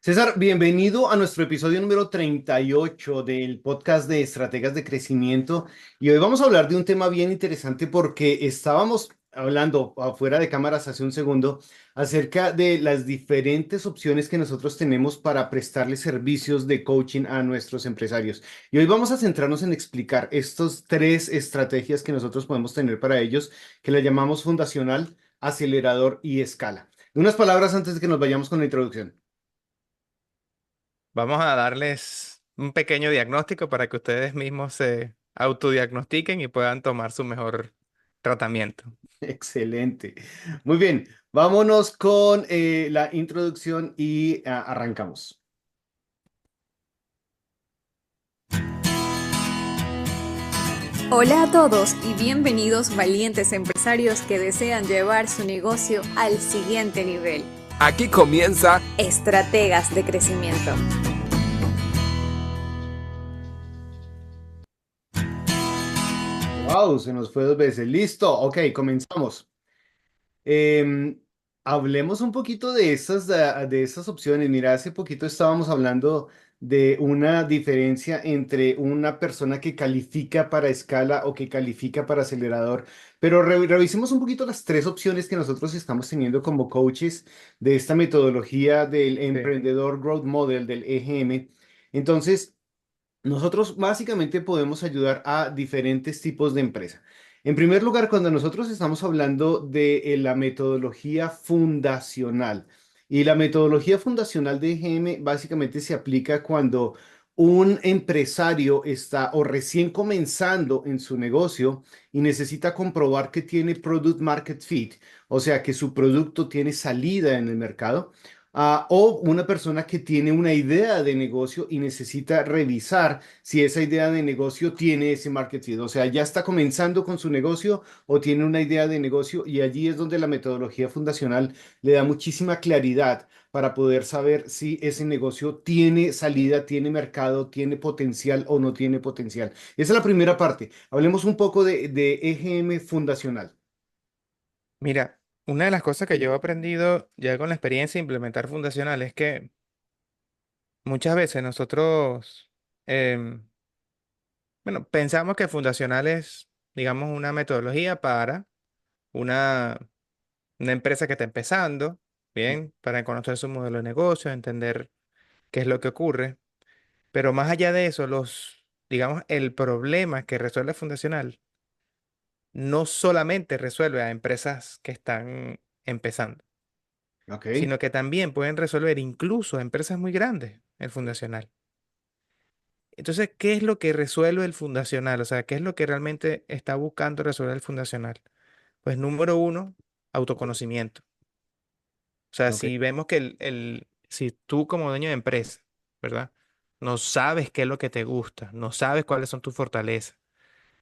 César, bienvenido a nuestro episodio número 38 del podcast de Estrategas de Crecimiento. Y hoy vamos a hablar de un tema bien interesante porque estábamos hablando afuera de cámaras hace un segundo acerca de las diferentes opciones que nosotros tenemos para prestarle servicios de coaching a nuestros empresarios. Y hoy vamos a centrarnos en explicar estas tres estrategias que nosotros podemos tener para ellos, que le llamamos fundacional, acelerador y escala. Unas palabras antes de que nos vayamos con la introducción. Vamos a darles un pequeño diagnóstico para que ustedes mismos se autodiagnostiquen y puedan tomar su mejor tratamiento. Excelente. Muy bien, vámonos con la introducción y arrancamos. Hola a todos y bienvenidos valientes empresarios que desean llevar su negocio al siguiente nivel. Aquí comienza Estrategas de crecimiento. Wow, se nos fue dos veces. Listo, ok, comenzamos. Em, Hablemos un poquito de esas opciones. Mira, hace poquito estábamos hablando de una diferencia entre una persona que califica para escala o que califica para acelerador, pero revisemos un poquito las tres opciones que nosotros estamos teniendo como coaches de esta metodología del Sí. Emprendedor Growth Model, del EGM. Entonces, nosotros básicamente podemos ayudar a diferentes tipos de empresa. En primer lugar, cuando nosotros estamos hablando de la metodología fundacional, y la metodología fundacional de EGM básicamente se aplica cuando un empresario está o recién comenzando en su negocio y necesita comprobar que tiene product market fit, o sea, que su producto tiene salida en el mercado. O una persona que tiene una idea de negocio y necesita revisar si esa idea de negocio tiene ese market fit. O sea, ya está comenzando con su negocio o tiene una idea de negocio y allí es donde la metodología fundacional le da muchísima claridad para poder saber si ese negocio tiene salida, tiene mercado, tiene potencial o no tiene potencial. Esa es la primera parte. Hablemos un poco de EGM fundacional. Mira, una de las cosas que yo he aprendido ya con la experiencia de implementar fundacional es que muchas veces nosotros, em, bueno, pensamos que fundacional es, digamos, una metodología para una, una empresa que está empezando, bien, para conocer su modelo de negocio, entender qué es lo que ocurre. Pero más allá de eso, digamos, el problema que resuelve Fundacional no solamente resuelve a empresas que están empezando, Ok, sino que también pueden resolver incluso a empresas muy grandes el Fundacional. Entonces, ¿qué es lo que resuelve el Fundacional? O sea, ¿qué es lo que realmente está buscando resolver el Fundacional? Pues número uno, autoconocimiento. O sea, ok. si vemos que si tú como dueño de empresa, ¿verdad? No sabes qué es lo que te gusta, no sabes cuáles son tus fortalezas,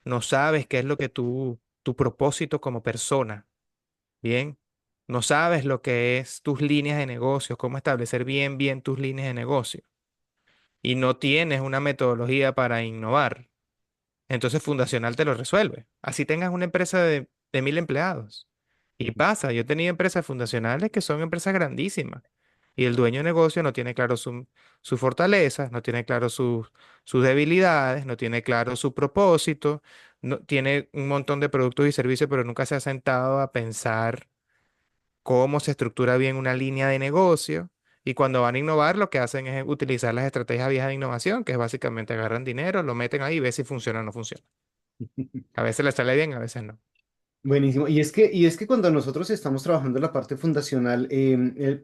no sabes qué es lo que tu propósito como persona, ¿bien? No sabes lo que es tus líneas de negocio, cómo establecer bien tus líneas de negocio. Y no tienes una metodología para innovar. Entonces Fundacional te lo resuelve. Así tengas una empresa de 1000 empleados. Y pasa, yo he tenido empresas fundacionales que son empresas grandísimas. Y el dueño de negocio no tiene claro sus fortalezas, no tiene claro sus debilidades, no tiene claro su propósito, no, tiene un montón de productos y servicios, pero nunca se ha sentado a pensar cómo se estructura bien una línea de negocio. Y cuando van a innovar, lo que hacen es utilizar las estrategias viejas de innovación, que es básicamente agarran dinero, lo meten ahí y ven si funciona o no funciona. A veces les sale bien, a veces no. Buenísimo. Y es que cuando nosotros estamos trabajando la parte fundacional,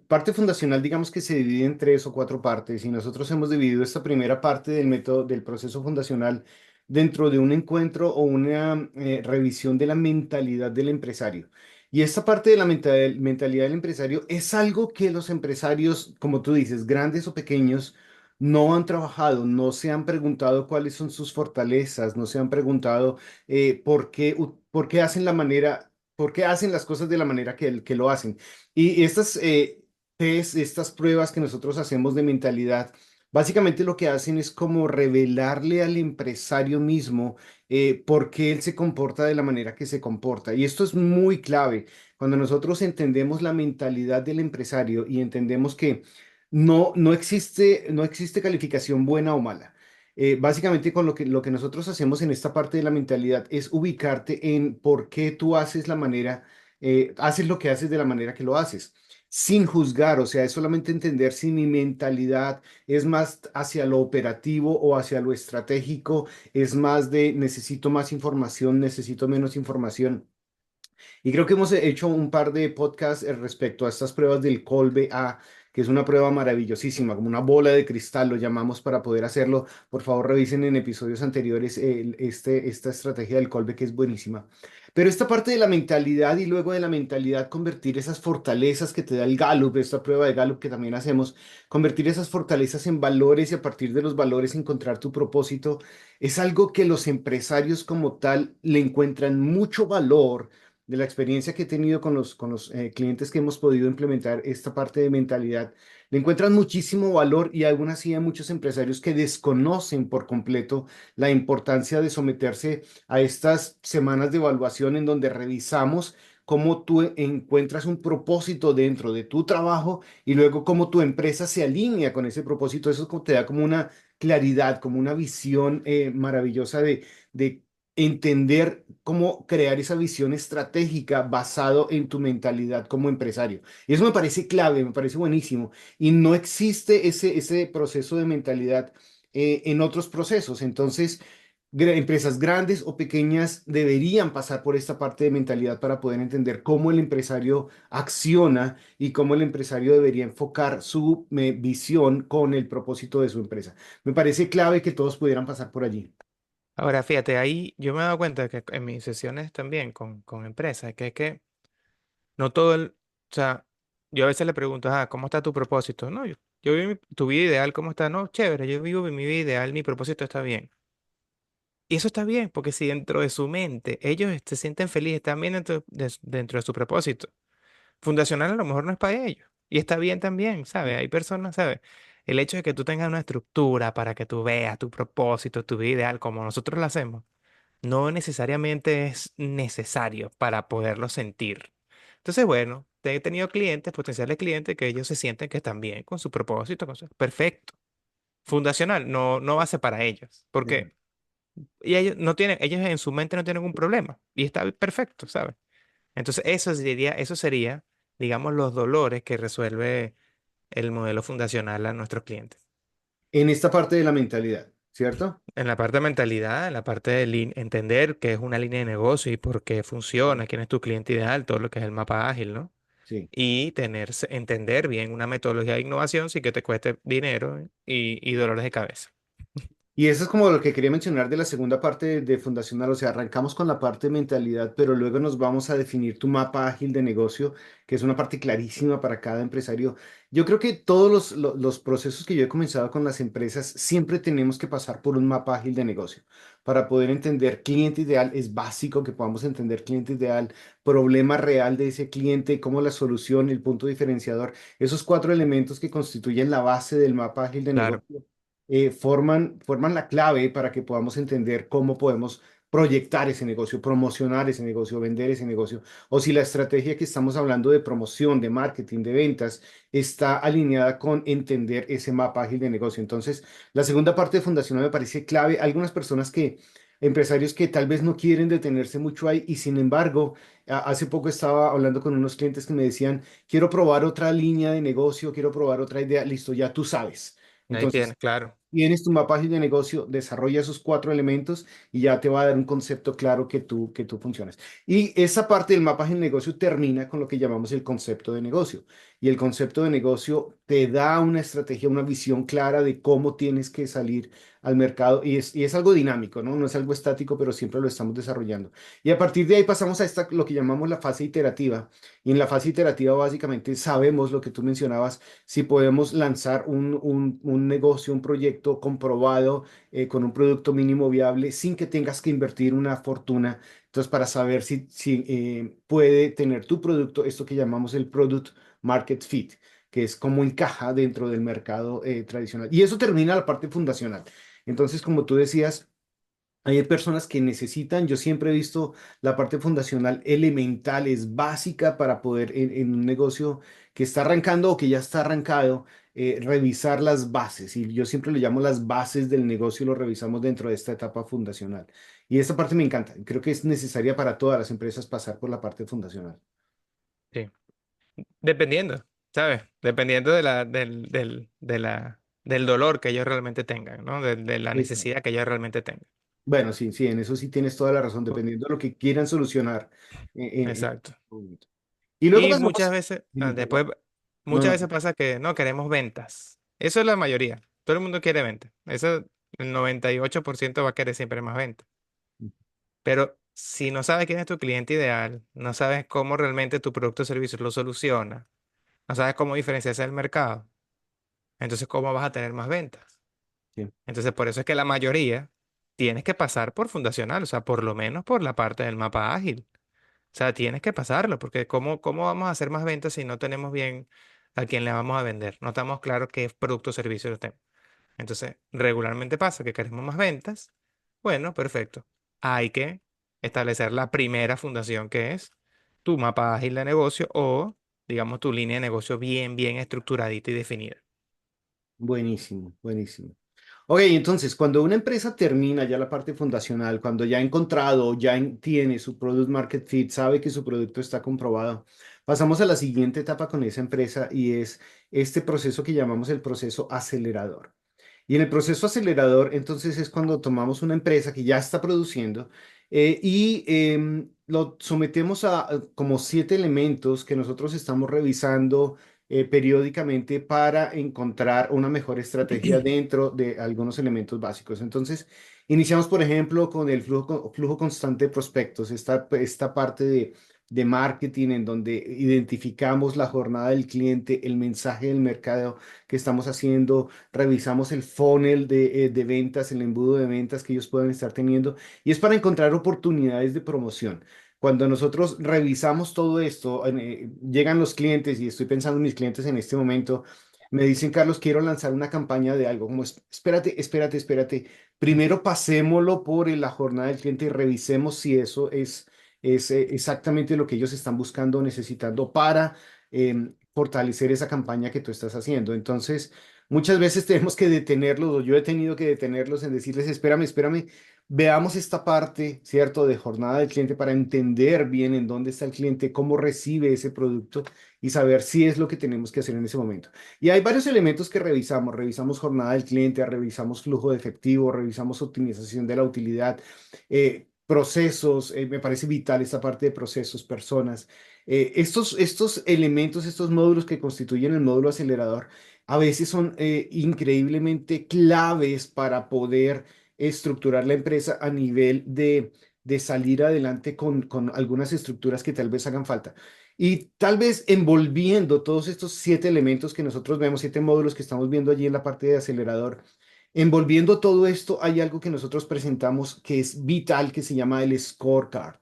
parte fundacional, digamos que se divide en tres o cuatro partes, y nosotros hemos dividido esta primera parte del método, del proceso fundacional dentro de un encuentro o una revisión de la mentalidad del empresario. Y esta parte de la mentalidad del empresario es algo que los empresarios, como tú dices, grandes o pequeños, no han trabajado, no se han preguntado cuáles son sus fortalezas, no se han preguntado por qué hacen por qué hacen las cosas de la manera que lo hacen. Y estas estas pruebas que nosotros hacemos de mentalidad, básicamente lo que hacen es como revelarle al empresario mismo por qué él se comporta de la manera que se comporta. Y esto es muy clave. Cuando nosotros entendemos la mentalidad del empresario y entendemos que no existe calificación buena o mala. Básicamente con lo que nosotros hacemos en esta parte de la mentalidad es ubicarte en por qué tú haces lo que haces de la manera que lo haces, sin juzgar, o sea, es solamente entender si mi mentalidad es más hacia lo operativo o hacia lo estratégico, es más de necesito más información, necesito menos información. Y creo que hemos hecho un par de podcasts respecto a estas pruebas del Kolbe A, que es una prueba maravillosísima, como una bola de cristal, lo llamamos para poder hacerlo. Por favor, revisen en episodios anteriores esta estrategia del Kolbe, que es buenísima. Pero esta parte de la mentalidad y luego de la mentalidad convertir esas fortalezas que te da el Gallup, esta prueba de Gallup que también hacemos, convertir esas fortalezas en valores y a partir de los valores encontrar tu propósito, es algo que los empresarios como tal le encuentran mucho valor de la experiencia que he tenido con los clientes que hemos podido implementar esta parte de mentalidad, le encuentran muchísimo valor y aún así hay muchos empresarios que desconocen por completo la importancia de someterse a estas semanas de evaluación en donde revisamos cómo tú encuentras un propósito dentro de tu trabajo y luego cómo tu empresa se alinea con ese propósito. Eso te da como una claridad, como una visión maravillosa de entender cómo crear esa visión estratégica basado en tu mentalidad como empresario. Y eso me parece clave, me parece buenísimo. Y no existe ese proceso de mentalidad en otros procesos. Entonces, empresas grandes o pequeñas deberían pasar por esta parte de mentalidad para poder entender cómo el empresario acciona y cómo el empresario debería enfocar su visión con el propósito de su empresa. Me parece clave que todos pudieran pasar por allí. Ahora, fíjate, ahí yo me he dado cuenta que en mis sesiones también con empresas, que es que no todo el, o sea, yo a veces le pregunto, ¿cómo está tu propósito? No, yo vivo tu vida ideal, ¿cómo está? No, chévere, yo vivo mi vida ideal, mi propósito está bien. Y eso está bien, porque si dentro de su mente ellos se sienten felices, están bien dentro de su propósito. Fundacional a lo mejor no es para ellos. Y está bien también, ¿sabes? Hay personas, ¿sabes? El hecho de que tú tengas una estructura para que tú veas tu propósito, tu vida ideal, como nosotros lo hacemos, no necesariamente es necesario para poderlo sentir. Entonces, bueno, he tenido clientes, potenciales clientes, que ellos se sienten que están bien con su propósito, perfecto. Fundacional no va a ser para ellos. ¿Por qué? Y ellos no tienen, ellos en su mente no tienen un problema. Y está perfecto, ¿sabes? Entonces, eso sería, digamos, los dolores que resuelve el modelo fundacional a nuestros clientes. En esta parte de la mentalidad, ¿cierto? En la parte de mentalidad, en la parte de entender qué es una línea de negocio y por qué funciona, quién es tu cliente ideal, todo lo que es el mapa ágil, ¿no? Sí. Y entender bien una metodología de innovación sin que te cueste dinero y dolores de cabeza. Y eso es como lo que quería mencionar de la segunda parte de Fundacional. O sea, arrancamos con la parte de mentalidad, pero luego nos vamos a definir tu mapa ágil de negocio, que es una parte clarísima para cada empresario. Yo creo que todos los procesos que yo he comenzado con las empresas, siempre tenemos que pasar por un mapa ágil de negocio. Para poder entender cliente ideal, es básico que podamos entender cliente ideal, problema real de ese cliente, cómo la solución, el punto diferenciador, esos cuatro elementos que constituyen la base del mapa ágil de Claro. negocio forman la clave para que podamos entender cómo podemos proyectar ese negocio, promocionar ese negocio, vender ese negocio, o si la estrategia que estamos hablando de promoción, de marketing, de ventas, está alineada con entender ese mapa ágil de negocio. Entonces, la segunda parte de Fundacional me parece clave. Algunas personas empresarios que tal vez no quieren detenerse mucho ahí y sin embargo, hace poco estaba hablando con unos clientes que me decían, quiero probar otra línea de negocio, quiero probar otra idea, listo, ya tú sabes. Ahí Entonces, tienes, claro. tienes tu mapa ágil de negocio, desarrolla esos cuatro elementos y ya te va a dar un concepto claro que tú funcionas. Y esa parte del mapa ágil de negocio termina con lo que llamamos el concepto de negocio. Y el concepto de negocio te da una estrategia, una visión clara de cómo tienes que salir al mercado. Y es algo dinámico, ¿no? No es algo estático, pero siempre lo estamos desarrollando. Y a partir de ahí pasamos a lo que llamamos la fase iterativa. Y en la fase iterativa básicamente sabemos lo que tú mencionabas, si podemos lanzar un negocio, un proyecto comprobado con un producto mínimo viable sin que tengas que invertir una fortuna. Entonces, para saber si puede tener tu producto, esto que llamamos el Product Market Fit, que es cómo encaja dentro del mercado tradicional. Y eso termina la parte fundacional. Entonces, como tú decías, Hay personas que necesitan, yo siempre he visto la parte fundacional elemental, es básica para poder en un negocio que está arrancando o que ya está arrancado, revisar las bases. Y yo siempre le llamo las bases del negocio, lo revisamos dentro de esta etapa fundacional. Y esta parte me encanta. Creo que es necesaria para todas las empresas pasar por la parte fundacional. Sí. Dependiendo, ¿sabes? Dependiendo del dolor que ellos realmente tengan, ¿no? De la Exacto. necesidad que ellos realmente tengan. Bueno, sí, sí, en eso sí tienes toda la razón, dependiendo de lo que quieran solucionar. En Exacto. este momento. Y luego Y muchas pasamos, veces, dime, después, perdón. No, muchas no. veces pasa que no queremos ventas. Eso es la mayoría. Todo el mundo quiere ventas. Eso, el 98% va a querer siempre más ventas. Pero si no sabes quién es tu cliente ideal, no sabes cómo realmente tu producto o servicio lo soluciona, no sabes cómo diferenciarse del mercado, entonces ¿cómo vas a tener más ventas? Sí. Entonces por eso es que la mayoría tienes que pasar por fundacional, o sea, por lo menos por la parte del mapa ágil. O sea, tienes que pasarlo, porque ¿cómo vamos a hacer más ventas si no tenemos bien a quién le vamos a vender? No estamos claros qué producto o servicio tenemos. Entonces, regularmente pasa que queremos más ventas. Bueno, perfecto. Hay que establecer la primera fundación que es tu mapa ágil de negocio o, digamos, tu línea de negocio bien estructuradita y definida. Buenísimo, buenísimo. Ok, entonces, cuando una empresa termina ya la parte fundacional, cuando ya ha encontrado, tiene su product market fit, sabe que su producto está comprobado, pasamos a la siguiente etapa con esa empresa y es este proceso que llamamos el proceso acelerador. Y en el proceso acelerador, entonces es cuando tomamos una empresa que ya está produciendo lo sometemos a como 7 elementos que nosotros estamos revisando periódicamente para encontrar una mejor estrategia dentro de algunos elementos básicos. Entonces, iniciamos, por ejemplo, con el flujo constante de prospectos, esta parte de marketing en donde identificamos la jornada del cliente, el mensaje del mercado que estamos haciendo, revisamos el funnel de ventas, el embudo de ventas que ellos pueden estar teniendo, y es para encontrar oportunidades de promoción. Cuando nosotros revisamos todo esto, llegan los clientes, y estoy pensando en mis clientes en este momento, me dicen, Carlos, quiero lanzar una campaña de algo, como espérate, espérate, espérate, primero pasémoslo por la jornada del cliente y revisemos si eso es exactamente lo que ellos están buscando o necesitando para fortalecer esa campaña que tú estás haciendo. Entonces, muchas veces tenemos que detenerlos, o yo he tenido que detenerlos en decirles, espérame, espérame, veamos esta parte, ¿cierto?, de jornada del cliente para entender bien en dónde está el cliente, cómo recibe ese producto y saber si es lo que tenemos que hacer en ese momento. Y hay varios elementos que revisamos. Revisamos jornada del cliente, revisamos flujo de efectivo, revisamos optimización de la utilidad, procesos, me parece vital esta parte de procesos, personas. Estos elementos, estos módulos que constituyen el módulo acelerador, a veces son increíblemente claves para poder estructurar la empresa a nivel de salir adelante con algunas estructuras que tal vez hagan falta. Y tal vez envolviendo todos estos 7 elementos que nosotros vemos, 7 módulos que estamos viendo allí en la parte de acelerador, envolviendo todo esto, hay algo que nosotros presentamos que es vital, que se llama el scorecard.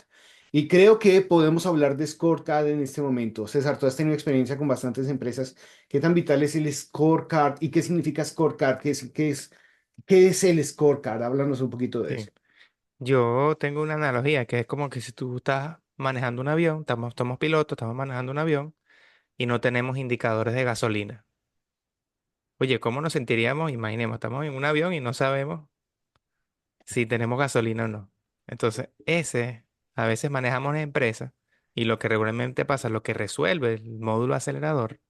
Y creo que podemos hablar de scorecard en este momento. César, tú has tenido experiencia con bastantes empresas. ¿Qué tan vital es el scorecard y qué significa scorecard? ¿Qué es el scorecard? Háblanos un poquito de Sí. eso. Yo tengo una analogía que es como que si tú estás manejando un avión, estamos pilotos, estamos manejando un avión y no tenemos indicadores de gasolina. Oye, ¿cómo nos sentiríamos? Imaginemos, estamos en un avión y no sabemos si tenemos gasolina o no. Entonces, a veces manejamos una empresa y lo que regularmente pasa, lo que resuelve el módulo acelerador,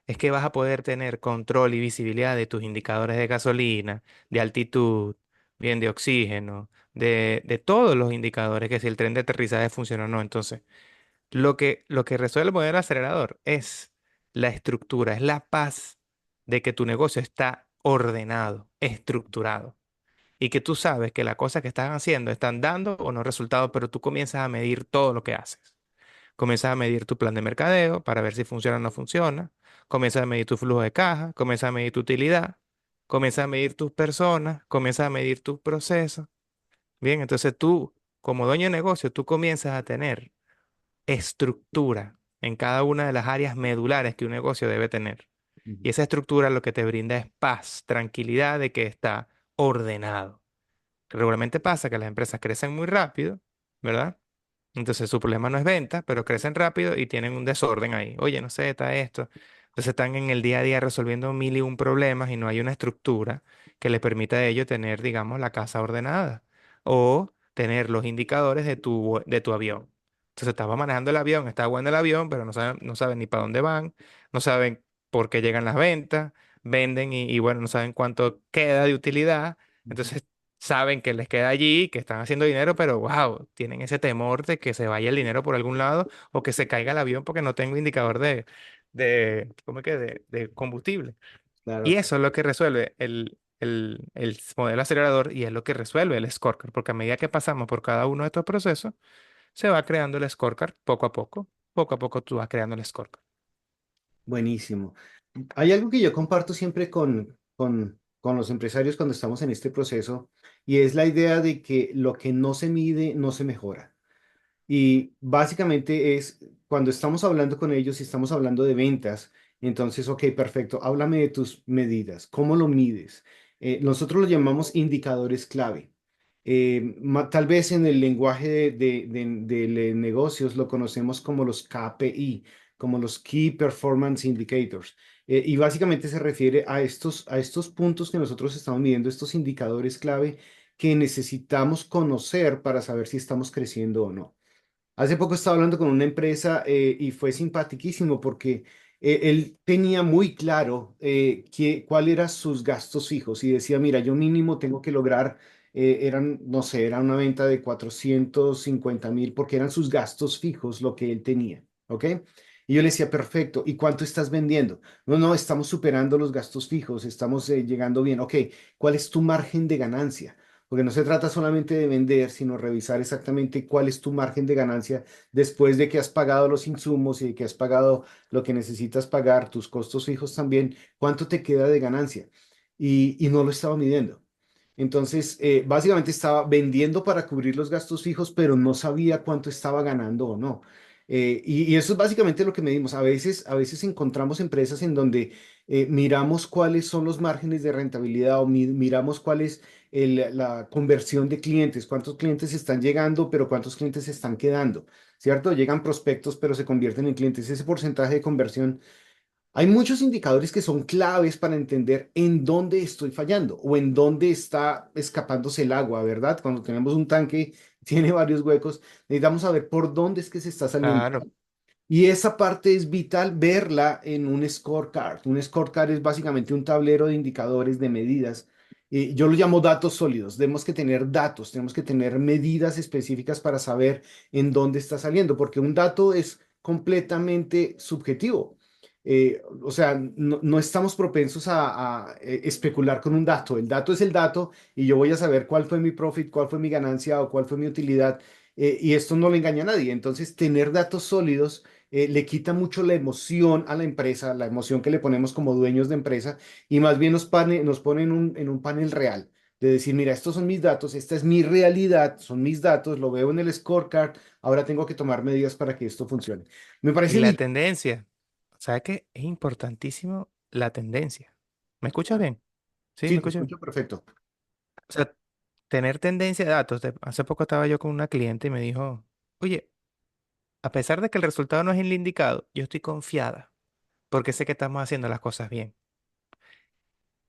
es que vas a poder tener control y visibilidad de tus indicadores de gasolina, de altitud, bien de oxígeno, de todos los indicadores, que si el tren de aterrizaje funciona o no. Entonces, lo que resuelve el modelo acelerador es la estructura, es la paz de que tu negocio está ordenado, estructurado y que tú sabes que las cosas que están haciendo están dando o no resultados, pero tú comienzas a medir todo lo que haces. Comienzas a medir tu plan de mercadeo para ver si funciona o no funciona. Comienzas a medir tu flujo de caja, comienzas a medir tu utilidad, comienzas a medir tus personas, comienzas a medir tus procesos. Bien, entonces tú, como dueño de negocio, tú comienzas a tener estructura en cada una de las áreas medulares que un negocio debe tener. Ujú. Y esa estructura lo que te brinda es paz, tranquilidad de que está ordenado. Regularmente pasa que las empresas crecen muy rápido, ¿verdad? Entonces su problema no es venta, pero crecen rápido y tienen un desorden ahí. Oye, no sé, está esto. Entonces están en el día a día resolviendo mil y un problemas y no hay una estructura que les permita a ellos tener, digamos, la casa ordenada o tener los indicadores de tu avión. Entonces estaba manejando el avión, está bueno el avión, pero no saben ni para dónde van, no saben por qué llegan las ventas, venden y bueno, no saben cuánto queda de utilidad. Entonces saben que les queda allí, que están haciendo dinero, pero wow, tienen ese temor de que se vaya el dinero por algún lado o que se caiga el avión porque no tengo indicador ¿cómo es que? De combustible. Y Claro. eso es lo que resuelve el modelo acelerador y es lo que resuelve el scorecard, porque a medida que pasamos por cada uno de estos procesos, se va creando el scorecard poco a poco. Poco a poco tú vas creando el scorecard. Buenísimo. Hay algo que yo comparto siempre con los empresarios cuando estamos en este proceso y es la idea de que lo que no se mide no se mejora. Y básicamente es cuando estamos hablando con ellos y estamos hablando de ventas, entonces, ok, perfecto, háblame de tus medidas, ¿cómo lo mides? Nosotros lo llamamos indicadores clave. Tal vez en el lenguaje de negocios lo conocemos como los KPI, como los Key Performance Indicators. Y básicamente se refiere a estos puntos que nosotros estamos midiendo, estos indicadores clave que necesitamos conocer para saber si estamos creciendo o no. Hace poco estaba hablando con una empresa y fue simpaticísimo porque él tenía muy claro cuál eran sus gastos fijos y decía, mira, yo mínimo tengo que lograr, no sé, era una venta de 450.000 porque eran sus gastos fijos lo que él tenía, ¿ok? Y yo le decía, perfecto, ¿y cuánto estás vendiendo? No, no, estamos superando los gastos fijos, estamos llegando bien, ok, ¿cuál es tu margen de ganancia? Porque no se trata solamente de vender, sino revisar exactamente cuál es tu margen de ganancia después de que has pagado los insumos y de que has pagado lo que necesitas pagar, tus costos fijos también, cuánto te queda de ganancia. Y no lo estaba midiendo. Entonces, básicamente estaba vendiendo para cubrir los gastos fijos, pero no sabía cuánto estaba ganando o no. Y eso es básicamente lo que medimos. A veces encontramos empresas en donde miramos cuáles son los márgenes de rentabilidad o miramos cuál es la conversión de clientes, cuántos clientes están llegando, pero cuántos clientes se están quedando, ¿cierto? Llegan prospectos, pero se convierten en clientes. Ese porcentaje de conversión, hay muchos indicadores que son claves para entender en dónde estoy fallando o en dónde está escapándose el agua, ¿verdad? Cuando tenemos un tanque, tiene varios huecos, necesitamos saber por dónde es que se está saliendo. Claro. Y esa parte es vital verla en un scorecard. Un scorecard es básicamente un tablero de indicadores, de medidas. Yo lo llamo datos sólidos. Tenemos que tener datos, tenemos que tener medidas específicas para saber en dónde está saliendo, porque un dato es completamente subjetivo. O sea, no estamos propensos a especular con un dato. El dato es el dato y yo voy a saber cuál fue mi profit, cuál fue mi ganancia o cuál fue mi utilidad. Y esto no le engaña a nadie. Entonces, tener datos sólidos le quita mucho la emoción a la empresa, la emoción que le ponemos como dueños de empresa, y más bien nos pone en un panel real, de decir, mira, estos son mis datos, esta es mi realidad, son mis datos, lo veo en el scorecard, ahora tengo que tomar medidas para que esto funcione. Me Y parece la vital. tendencia. ¿Sabes qué? Es importantísimo la tendencia. ¿Me escuchas bien? ¿Sí? ¿Me Sí, te escuchas bien? escucho perfecto. O sea, tener tendencia de datos. Hace poco estaba yo con una cliente y me dijo, oye, a pesar de que el resultado no es el indicado, yo estoy confiada porque sé que estamos haciendo las cosas bien.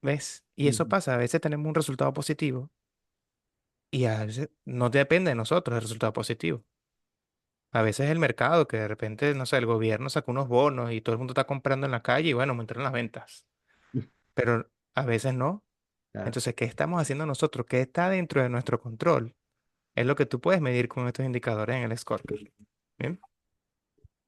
¿Ves? Y eso Ujú. pasa. A veces tenemos un resultado positivo y a veces no depende de nosotros el resultado positivo. A veces el mercado, que de repente, no sé, el gobierno sacó unos bonos y todo el mundo está comprando en la calle y bueno, aumentaron las ventas. Pero a veces no. Claro. Entonces, ¿qué estamos haciendo nosotros? ¿Qué está dentro de nuestro control? Es lo que tú puedes medir con estos indicadores en el scorecard. ¿Bien?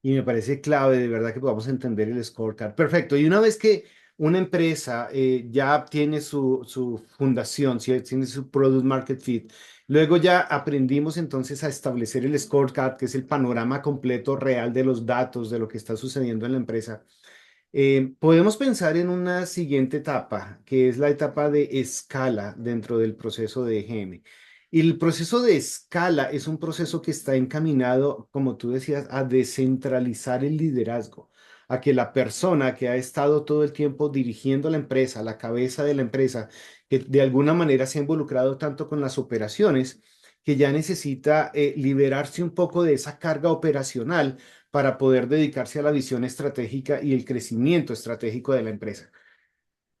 Y me parece clave de verdad que podamos entender el scorecard. Perfecto. Y una vez que una empresa ya tiene su fundación, ¿sí? Tiene su product market fit, luego ya aprendimos entonces a establecer el scorecard, que es el panorama completo real de los datos, de lo que está sucediendo en la empresa. Podemos pensar en una siguiente etapa, que es la etapa de escala dentro del proceso de EGM. Y el proceso de escala es un proceso que está encaminado, como tú decías, a descentralizar el liderazgo, a que la persona que ha estado todo el tiempo dirigiendo la empresa, la cabeza de la empresa, que de alguna manera se ha involucrado tanto con las operaciones, que ya necesita liberarse un poco de esa carga operacional para poder dedicarse a la visión estratégica y el crecimiento estratégico de la empresa.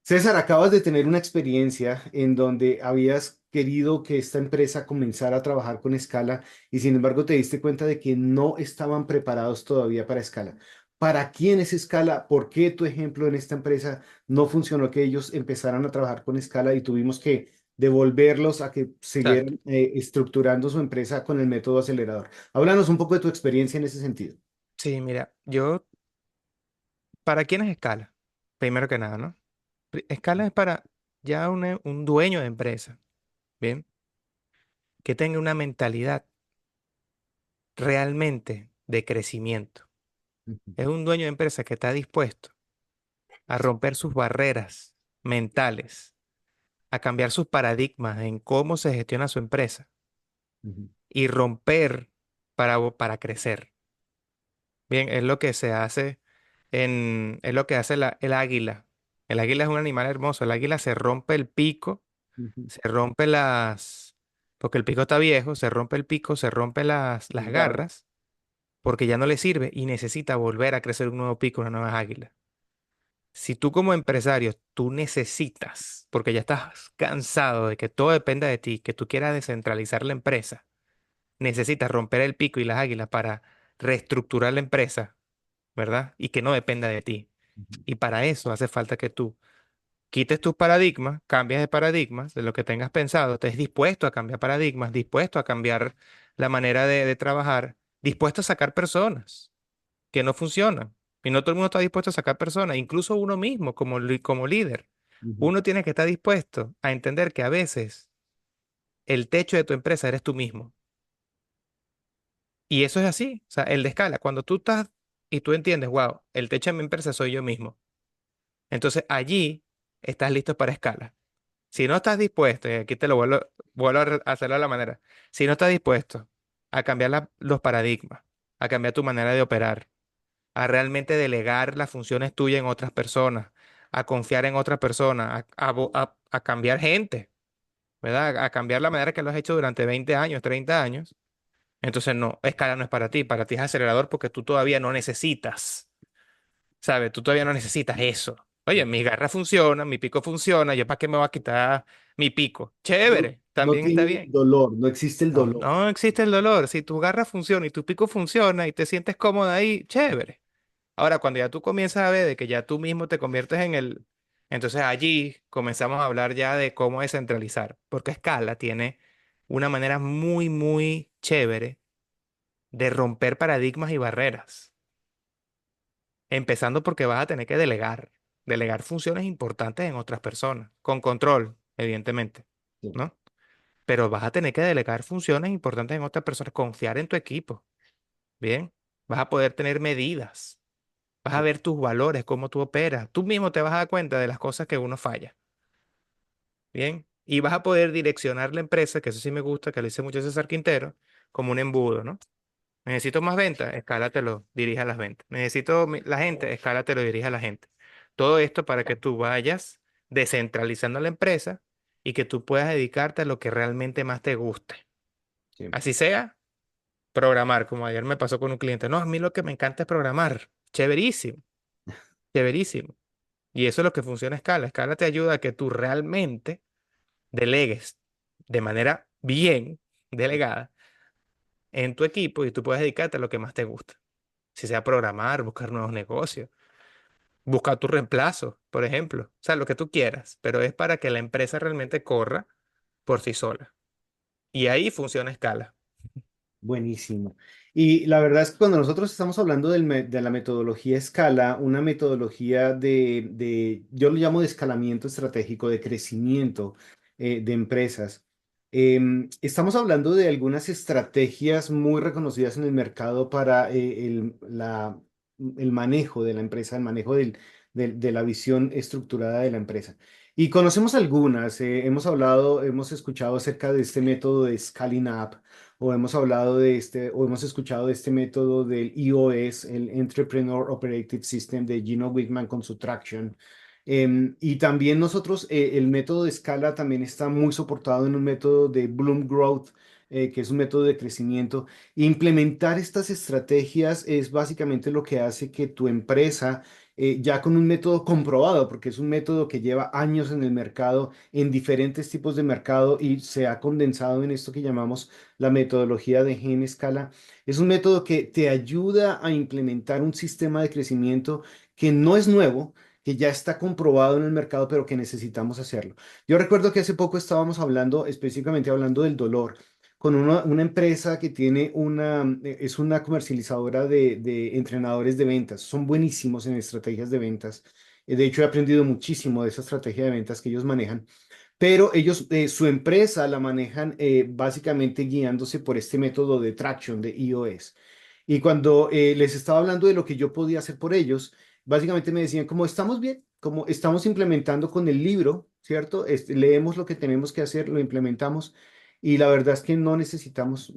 César, acabas de tener una experiencia en donde habías querido que esta empresa comenzara a trabajar con escala y sin embargo te diste cuenta de que no estaban preparados todavía para escala. ¿Para quién es escala? ¿Por qué tu ejemplo en esta empresa no funcionó que ellos empezaran a trabajar con escala y tuvimos que devolverlos a que Exacto. siguieran estructurando su empresa con el método acelerador? Háblanos un poco de tu experiencia en ese sentido. Sí, mira, ¿para quién es escala? Primero que nada, ¿no? Escala es para ya un dueño de empresa, ¿bien? Que tenga una mentalidad realmente de crecimiento. Ujú, Es un dueño de empresa que está dispuesto a romper sus barreras mentales, a cambiar sus paradigmas en cómo se gestiona su empresa ujú, y romper para crecer. Bien, es lo que se hace es lo que hace el águila. El águila es un animal hermoso. El águila se rompe el pico, ujú. se rompe porque el pico está viejo, se rompe el pico, se rompe las Garra. garras, porque ya no le sirve y necesita volver a crecer un nuevo pico, una nueva águila. Si tú como empresario, tú necesitas, porque ya estás cansado de que todo dependa de ti, que tú quieras descentralizar la empresa, necesitas romper el pico y las águilas para reestructurar la empresa, ¿verdad? Y que no dependa de ti. Ujú, Y para eso hace falta que tú quites tus paradigmas, cambies de paradigmas de lo que tengas pensado, estés dispuesto a cambiar paradigmas, dispuesto a cambiar la manera de trabajar, dispuesto a sacar personas que no funcionan. Y no todo el mundo está dispuesto a sacar personas, incluso uno mismo como líder. ujú, Uno tiene que estar dispuesto a entender que a veces el techo de tu empresa eres tú mismo. Y eso es así, o sea, el de escala, cuando tú estás y tú entiendes, wow, el techo de mi empresa soy yo mismo. Entonces allí estás listo para escala. Si no estás dispuesto, y aquí te lo vuelvo a hacerlo a la manera, si no estás dispuesto a cambiar los paradigmas, a cambiar tu manera de operar, a realmente delegar las funciones tuyas en otras personas, a confiar en otras personas, a cambiar gente, ¿verdad? A cambiar la manera que lo has hecho durante 20 años, 30 años. Entonces, no, escala no es para ti es acelerador porque tú todavía no necesitas, ¿sabes? Tú todavía no necesitas eso. Oye, mi garra funciona, mi pico funciona, ¿yo para qué me voy a quitar mi pico? No, Chévere, no también está tiene bien. dolor, no existe el No, dolor. no existe el dolor. Si tu garra funciona y tu pico funciona y te sientes cómoda ahí, chévere. Ahora, cuando ya tú comienzas a ver de que ya tú mismo te conviertes entonces allí comenzamos a hablar ya de cómo descentralizar, porque Scala tiene una manera muy, muy chévere de romper paradigmas y barreras, empezando porque vas a tener que delegar funciones importantes en otras personas, con control, evidentemente, Sí, ¿no? Pero vas a tener que delegar funciones importantes en otras personas, confiar en tu equipo, ¿bien? Vas a poder tener medidas. Vas a sí, ver tus valores, cómo tú operas. Tú mismo te vas a dar cuenta de las cosas que uno falla. Bien. Y vas a poder direccionar la empresa, que eso sí me gusta, que lo dice mucho César Quintero, como un embudo, ¿no? Necesito más ventas, escálatelo, dirige a las ventas. Necesito la gente, escálatelo, dirige a la gente. Todo esto para que tú vayas descentralizando la empresa y que tú puedas dedicarte a lo que realmente más te guste. sí. Así sea, programar, como ayer me pasó con un cliente. No, a mí lo que me encanta es programar. Chéverísimo, chéverísimo. Y eso es lo que funciona Scala. Scala te ayuda a que tú realmente delegues de manera bien delegada en tu equipo y tú puedes dedicarte a lo que más te gusta. Si sea programar, buscar nuevos negocios, buscar tu reemplazo, por ejemplo. O sea, lo que tú quieras, pero es para que la empresa realmente corra por sí sola. Y ahí funciona Scala. Buenísimo. Y la verdad es que cuando nosotros estamos hablando de la metodología escala, una metodología yo lo llamo de escalamiento estratégico, de crecimiento de empresas, estamos hablando de algunas estrategias muy reconocidas en el mercado para el manejo de la empresa, el manejo de la visión estructurada de la empresa. Y conocemos algunas, hemos hablado, hemos escuchado acerca de este método de Scaling Up, o hemos hablado de este, o hemos escuchado de este método del EOS, el Entrepreneur Operative System de Gino Wickman con su Traction. Y también nosotros, el método de escala también está muy soportado en un método de Bloom Growth, que es un método de crecimiento. Implementar estas estrategias es básicamente lo que hace que tu empresa, ya con un método comprobado, porque es un método que lleva años en el mercado, en diferentes tipos de mercado y se ha condensado en esto que llamamos la metodología de Gen Escala, es un método que te ayuda a implementar un sistema de crecimiento que no es nuevo, que ya está comprobado en el mercado, pero que necesitamos hacerlo. Yo recuerdo que hace poco estábamos hablando, específicamente hablando del dolor, con una empresa que tiene es una comercializadora de entrenadores de ventas. Son buenísimos en estrategias de ventas. De hecho, he aprendido muchísimo de esa estrategia de ventas que ellos manejan, pero ellos, su empresa la manejan básicamente guiándose por este método de traction de EOS. Y cuando les estaba hablando de lo que yo podía hacer por ellos, básicamente me decían, como estamos bien, como estamos implementando con el libro, ¿cierto? Leemos lo que tenemos que hacer, lo implementamos y la verdad es que no necesitamos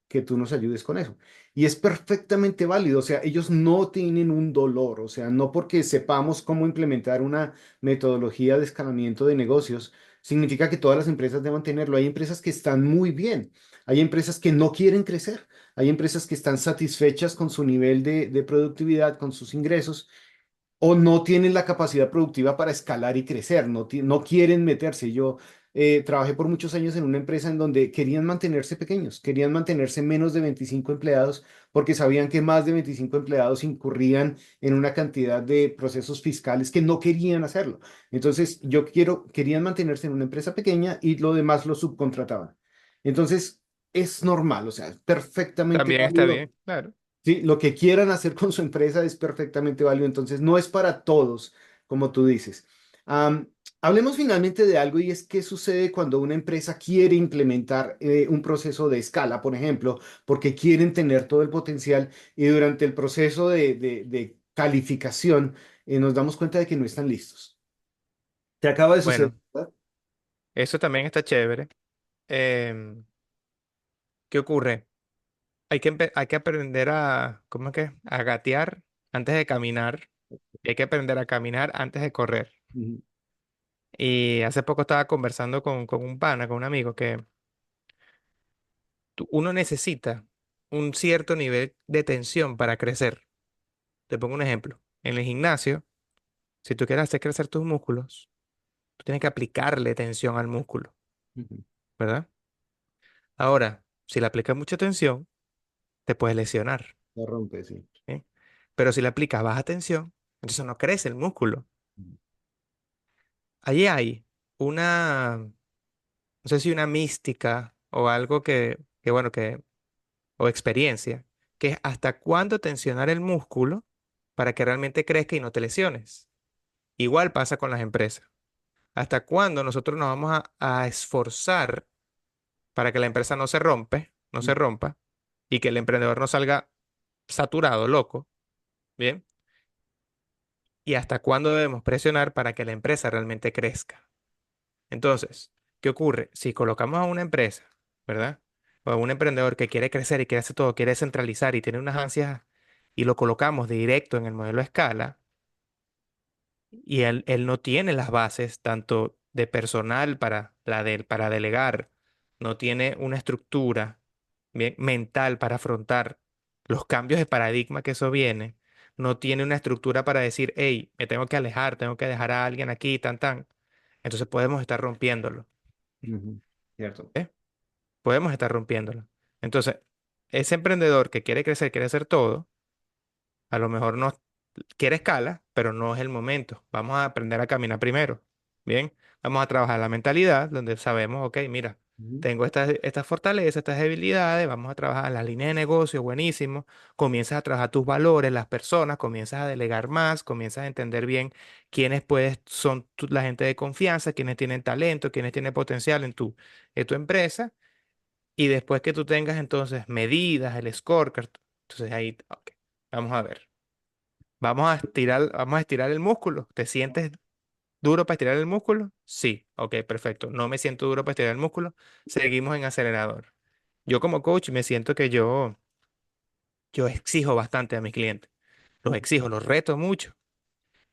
que tú nos ayudes con eso. Y es perfectamente válido, o sea, ellos no tienen un dolor, o sea, no porque sepamos cómo implementar una metodología de escalamiento de negocios, significa que todas las empresas deban tenerlo. Hay empresas que están muy bien, hay empresas que no quieren crecer, hay empresas que están satisfechas con su nivel de productividad, con sus ingresos o no tienen la capacidad productiva para escalar y crecer, no quieren meterse. Yo trabajé por muchos años en una empresa en donde querían mantenerse pequeños, querían mantenerse menos de 25 empleados porque sabían que más de 25 empleados incurrían en una cantidad de procesos fiscales que no querían hacerlo. Entonces, querían mantenerse en una empresa pequeña y lo demás lo subcontrataban. Entonces, es normal, o sea, es perfectamente También está válido. bien, claro. Sí, lo que quieran hacer con su empresa es perfectamente válido, entonces no es para todos, como tú dices. Am, Hablemos finalmente de algo y es qué sucede cuando una empresa quiere implementar un proceso de escala, por ejemplo, porque quieren tener todo el potencial y durante el proceso de calificación nos damos cuenta de que no están listos. Te acaba de suceder, Bueno, ¿verdad? eso también está chévere. Em, ¿Qué ocurre? Hay que aprender a, ¿cómo es que? A gatear antes de caminar. Y hay que aprender a caminar antes de correr. Ujú, Y hace poco estaba conversando con un pana, con un amigo, que uno necesita un cierto nivel de tensión para crecer. Te pongo un ejemplo. En el gimnasio, si tú quieres hacer crecer tus músculos, tú tienes que aplicarle tensión al músculo, ujú. ¿verdad? Ahora, si le aplicas mucha tensión, te puedes lesionar, La rompe, sí. ¿sí? Pero si le aplicas baja tensión, entonces no crece el músculo. Ujú, Allí hay una, no sé si una mística o algo bueno, o experiencia, que es hasta cuándo tensionar el músculo para que realmente crezca y no te lesiones. Igual pasa con las empresas. ¿Hasta cuándo nosotros nos vamos a esforzar para que la empresa no se rompa, y que el emprendedor no salga saturado, loco? ¿Bien? ¿Y hasta cuándo debemos presionar para que la empresa realmente crezca? Entonces, ¿qué ocurre? Si colocamos a una empresa, ¿verdad? O a un emprendedor que quiere crecer y quiere hacer todo, quiere centralizar y tiene unas ansias y lo colocamos directo en el modelo a escala y él no tiene las bases tanto de personal para delegar, no tiene una estructura bien mental para afrontar los cambios de paradigma que eso viene, no tiene una estructura para decir, hey, me tengo que alejar, tengo que dejar a alguien aquí, tan, tan. Entonces podemos estar rompiéndolo. ujú. Cierto. ¿Eh? Podemos estar rompiéndolo. Entonces, ese emprendedor que quiere crecer, quiere hacer todo, a lo mejor no quiere escala, pero no es el momento. Vamos a aprender a caminar primero. Bien, vamos a trabajar la mentalidad, donde sabemos, ok, mira, Ujú, tengo estas fortalezas, estas debilidades, vamos a trabajar las líneas de negocio, buenísimo. Comienzas a trabajar tus valores, las personas, comienzas a delegar más, comienzas a entender bien quiénes son la gente de confianza, quiénes tienen talento, quiénes tienen potencial en tu empresa. Y después que tú tengas entonces medidas, el scorecard, entonces ahí, ok, vamos a ver. vamos a estirar el músculo. ¿Te sientes duro para estirar el músculo? Sí, ok, perfecto. No me siento duro para estirar el músculo. Seguimos en acelerador. Yo como coach me siento que yo exijo bastante a mis clientes. Los exijo, los reto mucho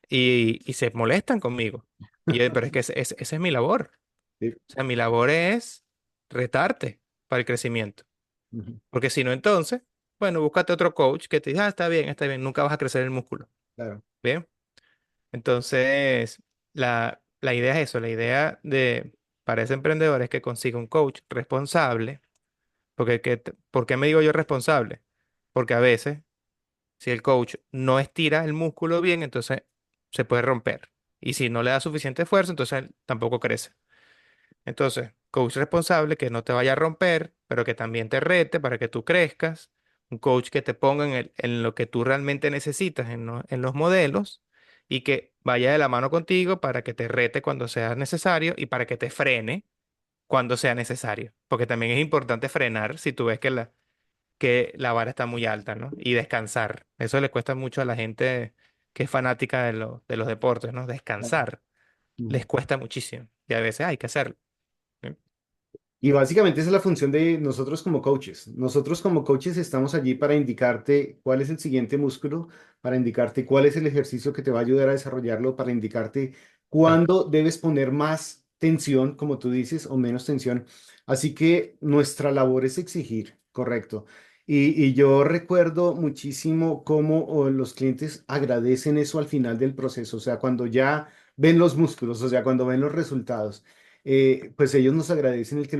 y se molestan conmigo. Pero es que esa es mi labor. Sí. O sea, mi labor es retarte para el crecimiento. Ujú. Porque si no, entonces, bueno, búscate otro coach que te diga, está bien, nunca vas a crecer el músculo. Claro. Bien. Entonces, la idea es eso, la idea para ese emprendedor es que consiga un coach responsable, porque ¿por qué me digo yo responsable? Porque a veces, si el coach no estira el músculo bien, entonces se puede romper. Y si no le da suficiente esfuerzo, entonces tampoco crece. Entonces, coach responsable que no te vaya a romper, pero que también te rete para que tú crezcas. Un coach que te ponga en lo que tú realmente necesitas en los modelos y que vaya de la mano contigo para que te rete cuando sea necesario y para que te frene cuando sea necesario. Porque también es importante frenar si tú ves que la vara está muy alta, ¿no? Y descansar. Eso le cuesta mucho a la gente que es fanática de los deportes, ¿no? Claro. Descansar. Ujú. Les cuesta muchísimo y a veces hay que hacerlo. ¿Sí? Y básicamente esa es la función de nosotros como coaches. Nosotros como coaches estamos allí para indicarte cuál es el siguiente músculo, para indicarte cuál es el ejercicio que te va a ayudar a desarrollarlo, para indicarte Claro. cuándo debes poner más tensión, como tú dices, o menos tensión. Así que nuestra labor es exigir, correcto. Y yo recuerdo muchísimo cómo los clientes agradecen eso al final del proceso, o sea, cuando ya ven los músculos, o sea, cuando ven los resultados, pues ellos nos agradecen el que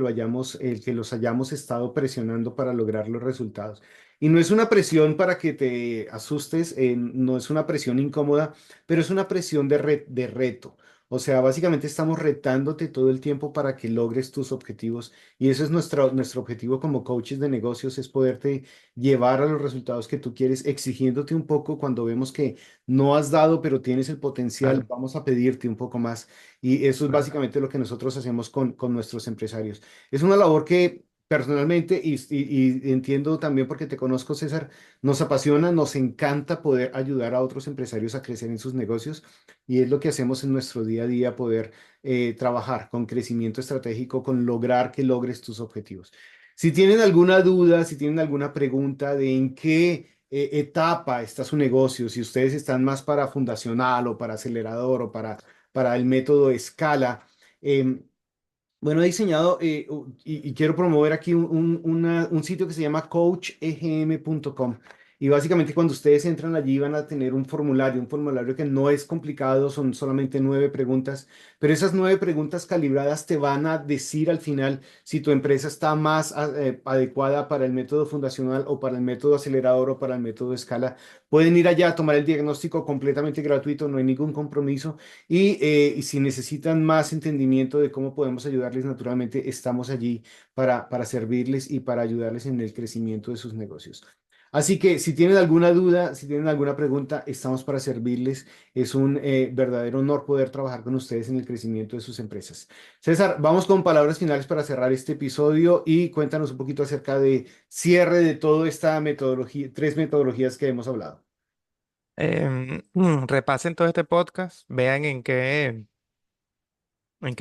los hayamos estado presionando para lograr los resultados. Y no es una presión para que te asustes, no es una presión incómoda, pero es una presión de reto. O sea, básicamente estamos retándote todo el tiempo para que logres tus objetivos. Y eso es nuestro objetivo como coaches de negocios, es poderte llevar a los resultados que tú quieres, exigiéndote un poco cuando vemos que no has dado, pero tienes el potencial, Claro, vamos a pedirte un poco más. Y eso es claro. básicamente lo que nosotros hacemos con nuestros empresarios. Es una labor que personalmente, y entiendo también porque te conozco, César, nos apasiona, nos encanta poder ayudar a otros empresarios a crecer en sus negocios y es lo que hacemos en nuestro día a día, poder trabajar con crecimiento estratégico, con lograr que logres tus objetivos. Si tienen alguna duda, si tienen alguna pregunta de en qué etapa está su negocio, si ustedes están más para fundacional o para acelerador o para el método escala. Bueno, he diseñado y quiero promover aquí un sitio que se llama coachegm.com. Y básicamente cuando ustedes entran allí van a tener un formulario que no es complicado, son solamente 9 preguntas, pero esas 9 preguntas calibradas te van a decir al final si tu empresa está más adecuada para el método fundacional o para el método acelerador o para el método escala. Pueden ir allá a tomar el diagnóstico completamente gratuito, no hay ningún compromiso. Y si necesitan más entendimiento de cómo podemos ayudarles, naturalmente estamos allí para servirles y para ayudarles en el crecimiento de sus negocios. Así que si tienen alguna duda, si tienen alguna pregunta, estamos para servirles. Es un verdadero honor poder trabajar con ustedes en el crecimiento de sus empresas. César, vamos con palabras finales para cerrar este episodio y cuéntanos un poquito acerca de cierre de toda esta metodología, 3 metodologías que hemos hablado. Repasen todo este podcast, vean en qué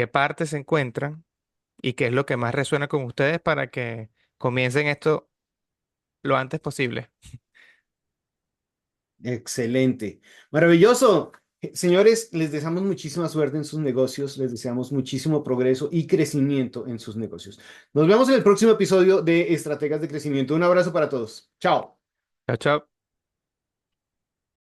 parte se encuentran y qué es lo que más resuena con ustedes para que comiencen esto lo antes posible. Excelente, maravilloso. Señores, les deseamos muchísima suerte en sus negocios, les deseamos muchísimo progreso y crecimiento en sus negocios. Nos vemos en el próximo episodio de Estrategas de Crecimiento. Un abrazo para todos. Chao. Chao, chao.